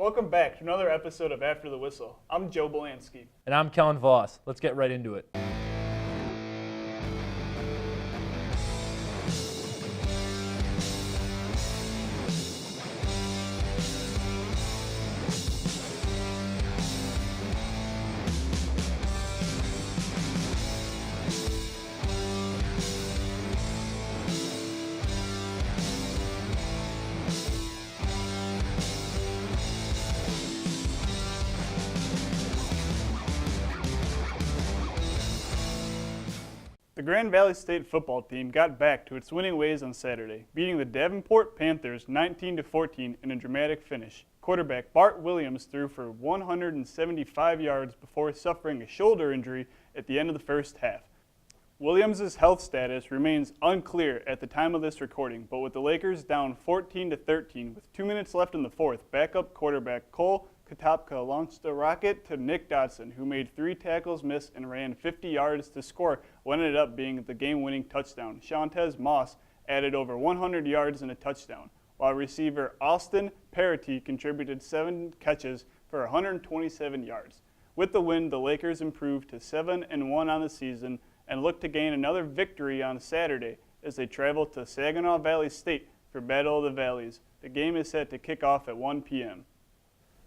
Welcome back to another episode of After the Whistle. I'm Joe Bielanski. And I'm Kellen Voss. Let's get right into it. The Grand Valley State football team got back to its winning ways on Saturday, beating the Davenport Panthers 19-14 in a dramatic finish. Quarterback Bart Williams threw for 175 yards before suffering a shoulder injury at the end of the first half. Williams' health status remains unclear at the time of this recording, but with the Lakers down 14-13 with 2 minutes left in the fourth, backup quarterback Cole Katopka launched a rocket to Nick Dodson, who made 3 tackles miss and ran 50 yards to score what ended up being the game-winning touchdown. Shantez Moss added over 100 yards and a touchdown, while receiver Austin Parity contributed 7 catches for 127 yards. With the win, the Lakers improved to 7-1 on the season and look to gain another victory on Saturday as they travel to Saginaw Valley State for Battle of the Valleys. The game is set to kick off at 1 p.m.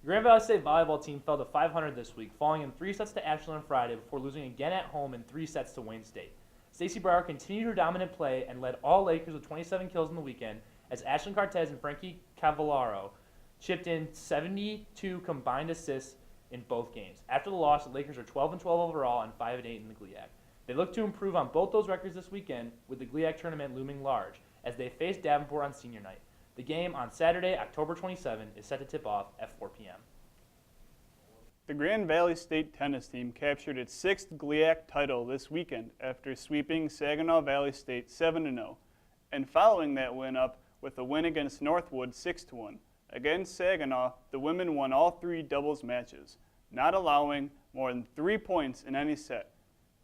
The Grand Valley State volleyball team fell to 500 this week, falling in 3 sets to Ashland on Friday before losing again at home in 3 sets to Wayne State. Stacey Brower continued her dominant play and led all Lakers with 27 kills in the weekend as Ashlyn Cartez and Frankie Cavallaro chipped in 72 combined assists in both games. After the loss, the Lakers are 12-12 overall and 5-8 in the GLIAC. They look to improve on both those records this weekend, with the GLIAC tournament looming large as they face Davenport on senior night. The game on Saturday, October 27, is set to tip off at 4 p.m. The Grand Valley State tennis team captured its 6th GLIAC title this weekend after sweeping Saginaw Valley State 7-0, and following that win up with a win against Northwood 6-1. Against Saginaw, the women won all 3 doubles matches, not allowing more than 3 points in any set.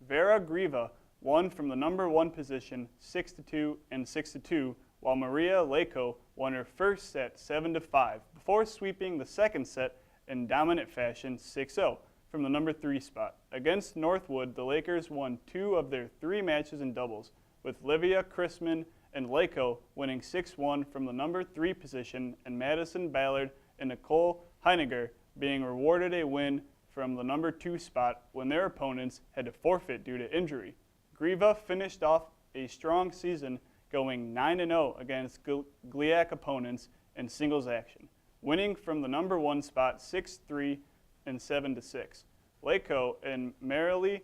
Vera Griva won from the number 1 position 6-2 and 6-2, while Maria Lako won her first set 7-5 before sweeping the second set in dominant fashion 6-0 from the number 3 spot. Against Northwood, the Lakers won 2 of their 3 matches in doubles, with Livia Chrisman and Lako winning 6-1 from the number 3 position and Madison Ballard and Nicole Heiniger being rewarded a win from the number 2 spot when their opponents had to forfeit due to injury. Griva finished off a strong season going 9-0 against GLIAC opponents in singles action, winning from the number 1 spot 6-3 and 7-6. Lako and Marilee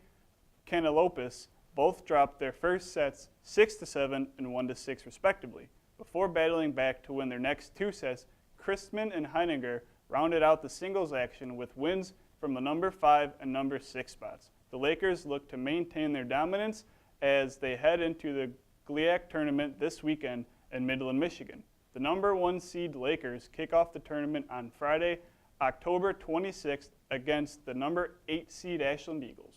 Canelopis both dropped their first sets 6-7 and 1-6 respectively, before battling back to win their next 2 sets. Christman and Heiniger rounded out the singles action with wins from the number 5 and number 6 spots. The Lakers look to maintain their dominance as they head into the GLIAC tournament this weekend in Midland, Michigan. The number 1 seed Lakers kick off the tournament on Friday, October 26th against the number 8 seed Ashland Eagles.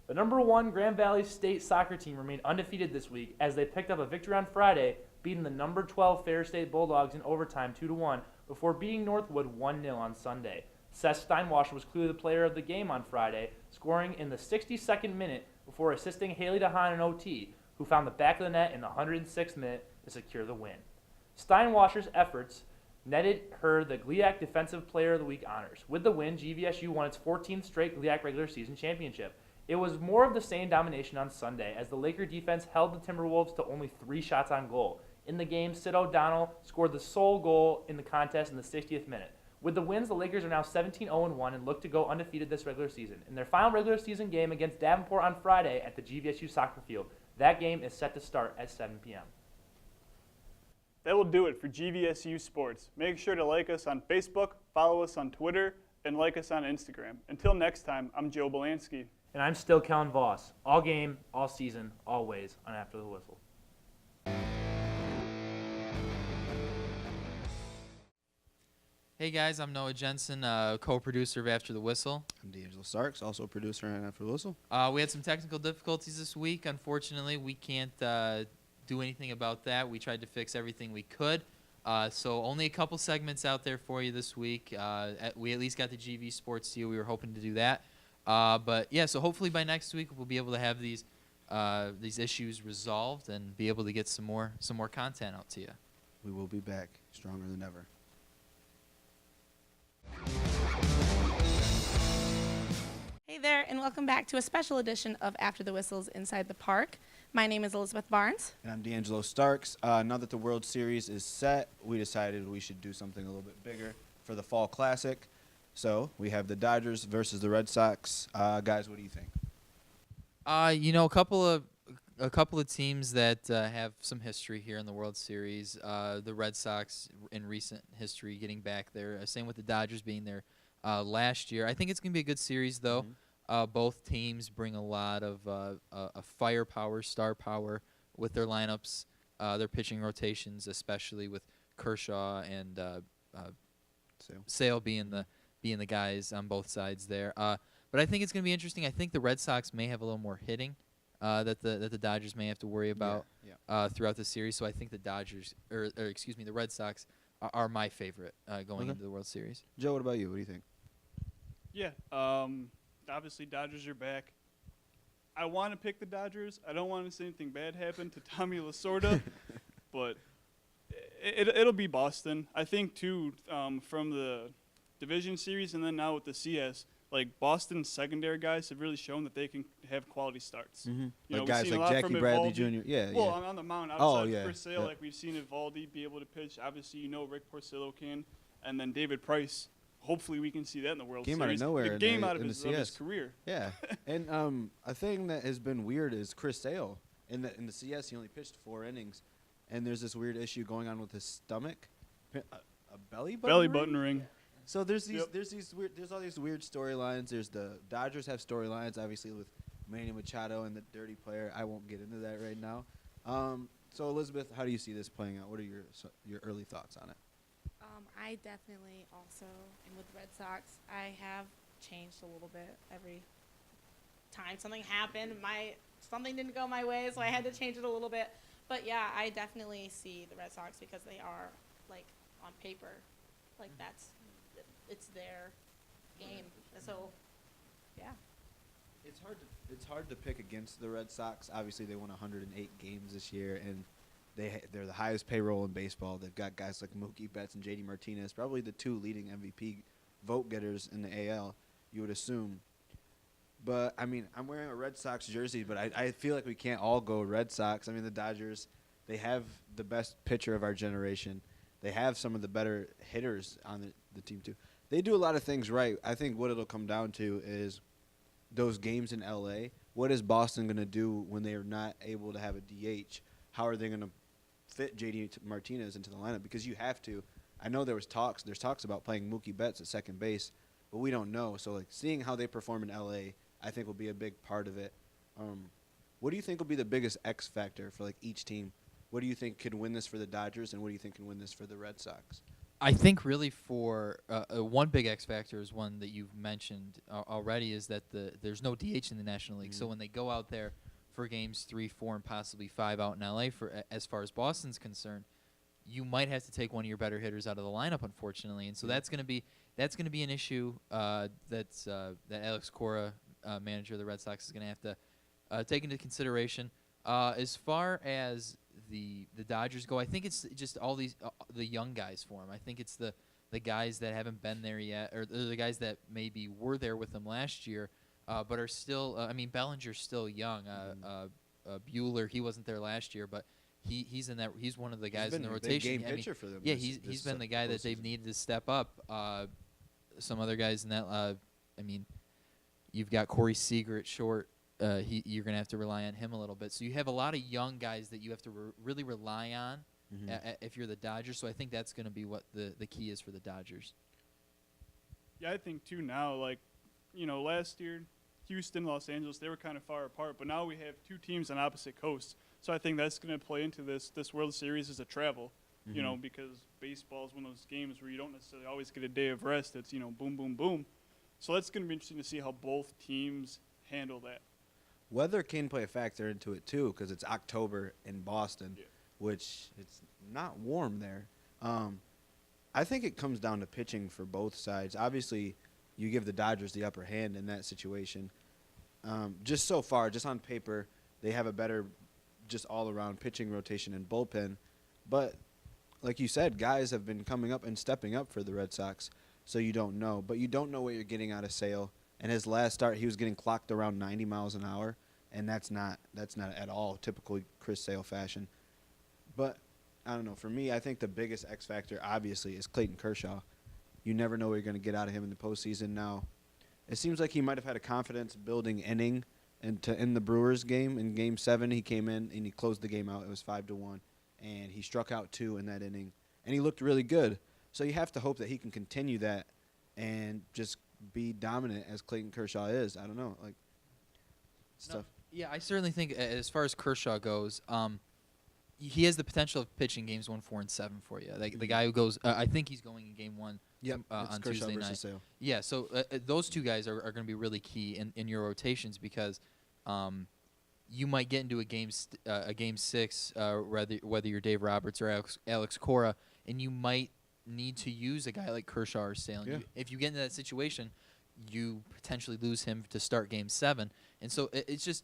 The number 1 Grand Valley State soccer team remained undefeated this week as they picked up a victory on Friday, beating the number 12 Ferris State Bulldogs in overtime 2-1 before beating Northwood 1-0 on Sunday. Seth Steinwasser was clearly the player of the game on Friday, scoring in the 62nd minute before assisting Haley DeHaan in OT, who found the back of the net in the 106th minute to secure the win. Steinwasser's efforts netted her the GLIAC Defensive Player of the Week honors. With the win, GVSU won its 14th straight GLIAC regular season championship. It was more of the same domination on Sunday as the Laker defense held the Timberwolves to only 3 shots on goal. In the game, Sid O'Donnell scored the sole goal in the contest in the 60th minute. With the wins, the Lakers are now 17-0-1 and look to go undefeated this regular season. In their final regular season game against Davenport on Friday at the GVSU soccer field, that game is set to start at 7 p.m. That will do it for GVSU Sports. Make sure to like us on Facebook, follow us on Twitter, and like us on Instagram. Until next time, I'm Joe Bielanski. And I'm still Kellen Voss. All game, all season, always on After the Whistle. Hey guys, I'm Noah Genson, co-producer of After the Whistle. I'm D'Angelo Starks, also producer on After the Whistle. We had some technical difficulties this week. Unfortunately, we can't do anything about that. We tried to fix everything we could. So only a couple segments out there for you this week. We at least got the GV Sports deal. We were hoping to do that. But yeah, so hopefully by next week we'll be able to have these issues resolved and be able to get some more content out to you. We will be back stronger than ever. Hey there, and welcome back to a special edition of After the Whistles Inside the Park. My name is Elizabeth Barnes. And I'm D'Angelo Starks. Now that the World Series is set, we decided we should do something a little bit bigger for the Fall Classic. So we have the Dodgers versus the Red Sox. Guys, what do you think? A couple of teams that have some history here in the World Series. The Red Sox in recent history getting back there. Same with the Dodgers being there last year. I think it's going to be a good series, though. Both teams bring a lot of firepower, star power with their lineups, their pitching rotations, especially with Kershaw and Sale being the guys on both sides there. But I think it's going to be interesting. I think the Red Sox may have a little more hitting that the Dodgers may have to worry about throughout the series. So I think the Red Sox are my favorite going into the World Series. Joe, what about you? What do you think? Yeah. Obviously, Dodgers are back. I want to pick the Dodgers. I don't want to see anything bad happen to Tommy Lasorda, but it'll be Boston. I think, too, from the division series and then now with the CS, like Boston's secondary guys have really shown that they can have quality starts. You know, Like guys we've seen like a lot Jackie from Bradley Evaldi. Jr. Yeah, Well, yeah. on the mound, Oh, outside yeah, of Chris Sale, yeah. like we've seen Evaldi be able to pitch. Obviously, Rick Porcello can, and then David Price. Hopefully, we can see that in the World Came out of Series. nowhere The in game the- out of in the his CS. career. Yeah, and a thing that has been weird is Chris Sale. In the CS, he only pitched 4 innings, and there's this weird issue going on with his stomach, a belly button. Belly ring? button ring. So there's Yep. all these weird storylines. There's the Dodgers have storylines, obviously with Manny Machado and the dirty player. I won't get into that right now. So Elizabeth, how do you see this playing out? What are your early thoughts on it? I definitely also am with Red Sox. I have changed a little bit every time something happened. Something didn't go my way, so I had to change it a little bit. But yeah, I definitely see the Red Sox because they are like on paper, like it's their game. So yeah. It's hard to pick against the Red Sox. Obviously, they won 108 games this year, and they're the highest payroll in baseball. They've got guys like Mookie Betts and JD Martinez, probably the 2 leading MVP vote getters in the AL, you would assume. But, I mean, I'm wearing a Red Sox jersey, but I feel like we can't all go Red Sox. I mean, the Dodgers, they have the best pitcher of our generation. They have some of the better hitters on the team, too. They do a lot of things right. I think what it'll come down to is those games in L.A., what is Boston going to do when they are not able to have a DH? How are they going to fit J.D. Martinez into the lineup? Because you have to. I know there's talks about playing Mookie Betts at second base, but we don't know. So, like, seeing how they perform in L.A., I think will be a big part of it. What do you think will be the biggest X factor for, like, each team? What do you think could win this for the Dodgers, and what do you think can win this for the Red Sox? I think really for one big X factor is one that you've mentioned already, is that there's no DH in the National League. So when they go out there for games 3, 4, and possibly 5 out in LA, as far as Boston's concerned, you might have to take one of your better hitters out of the lineup, unfortunately. And so that's going to be an issue that Alex Cora, manager of the Red Sox, is going to have to take into consideration. As far as the Dodgers go, I think it's just all these the young guys for them. I think it's the guys that haven't been there yet, or the guys that maybe were there with them last year, but are still. I mean, Bellinger's still young. Bueller, he wasn't there last year, but he's in that. He's one of the guys in the rotation. Big game pitcher for them. Yeah, he's been the guy that they've needed to step up. Some other guys in that. I mean, you've got Corey Seager at short. You're going to have to rely on him a little bit. So you have a lot of young guys that you have to really rely on if you're the Dodgers. So I think that's going to be what the key is for the Dodgers. Yeah, I think, too, now, like, you know, last year, Houston, Los Angeles, they were kind of far apart. But now we have 2 teams on opposite coasts. So I think that's going to play into this World Series as a travel, you know, because baseball is one of those games where you don't necessarily always get a day of rest. It's, you know, boom, boom, boom. So that's going to be interesting to see how both teams handle that. Weather can play a factor into it, too, because it's October in Boston, which it's not warm there. I think it comes down to pitching for both sides. Obviously, you give the Dodgers the upper hand in that situation. Just so far, just on paper, they have a better just all-around pitching rotation and bullpen. But like you said, guys have been coming up and stepping up for the Red Sox, so you don't know. But you don't know what you're getting out of Sale. And his last start, he was getting clocked around 90 miles an hour, and that's not at all typical Chris Sale fashion. But I don't know. For me, I think the biggest X factor, obviously, is Clayton Kershaw. You never know what you're going to get out of him in the postseason. Now, it seems like he might have had a confidence-building inning in the Brewers game. In Game 7, he came in and he closed the game out. It was 5-1, and he struck out 2 in that inning, and he looked really good. So you have to hope that he can continue that and just be dominant as Clayton Kershaw is. I don't know, like stuff. Yeah, I certainly think as far as Kershaw goes, he has the potential of pitching games 1, 4, and 7 for you. Like the guy who goes, I think he's going in Game 1 on Kershaw Tuesday versus night. Sale. Yeah, so those two guys are going to be really key in your rotations because you might get into a game 6, whether you're Dave Roberts or Alex Cora, and you might need to use a guy like Kershaw or Sale. Yeah. If you get into that situation, you potentially lose him to start Game 7. And so it's just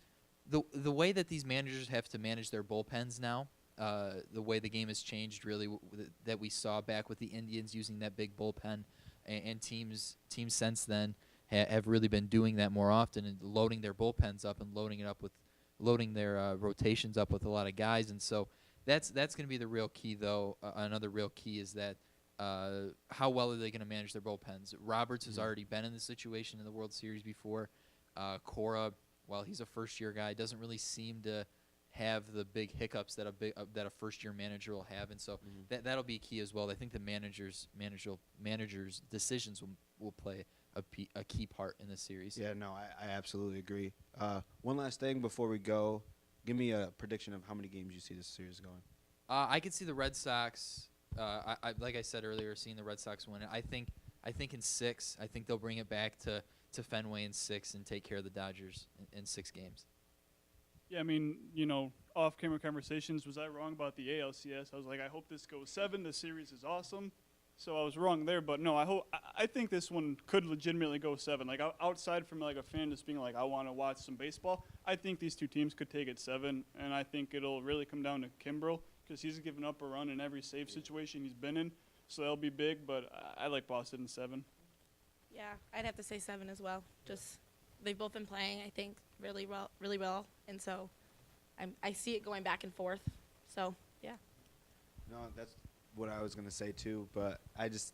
the way that these managers have to manage their bullpens now, the way the game has changed really that we saw back with the Indians using that big bullpen, and teams since then have really been doing that more often and loading their bullpens up and loading their rotations up with a lot of guys. And so that's going to be the real key, though. Another real key is that how well are they going to manage their bullpens? Roberts has already been in this situation in the World Series before. Cora, while he's a first-year guy, doesn't really seem to have the big hiccups that a first-year manager will have, and so that'll be key as well. I think the managers' decisions will play a key part in this series. Yeah, no, I absolutely agree. One last thing before we go, give me a prediction of how many games you see this series going. I could see the Red Sox. Like I said earlier, seeing the Red Sox win it. I think in 6. I think they'll bring it back to Fenway in 6 and take care of the Dodgers in 6 games. Yeah, I mean, off-camera conversations, was I wrong about the ALCS? I was like, I hope this goes 7. The series is awesome. So I was wrong there, but no, I think this one could legitimately go 7. Like outside from like a fan just being like, I want to watch some baseball, I think these two teams could take it 7, and I think it'll really come down to Kimbrel because he's given up a run in every save situation he's been in, so that'll be big. But I like Boston in 7. Yeah, I'd have to say 7 as well. Just they've both been playing, I think, really well, and so I see it going back and forth. So yeah. No, that's what I was going to say too, but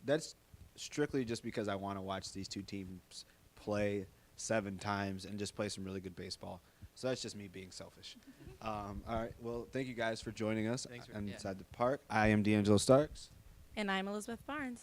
that's strictly just because I want to watch these two teams play 7 times and just play some really good baseball. So that's just me being selfish. All right, well, thank you guys for joining us Inside the Park. I am D'Angelo Starks. And I'm Elizabeth Barnes.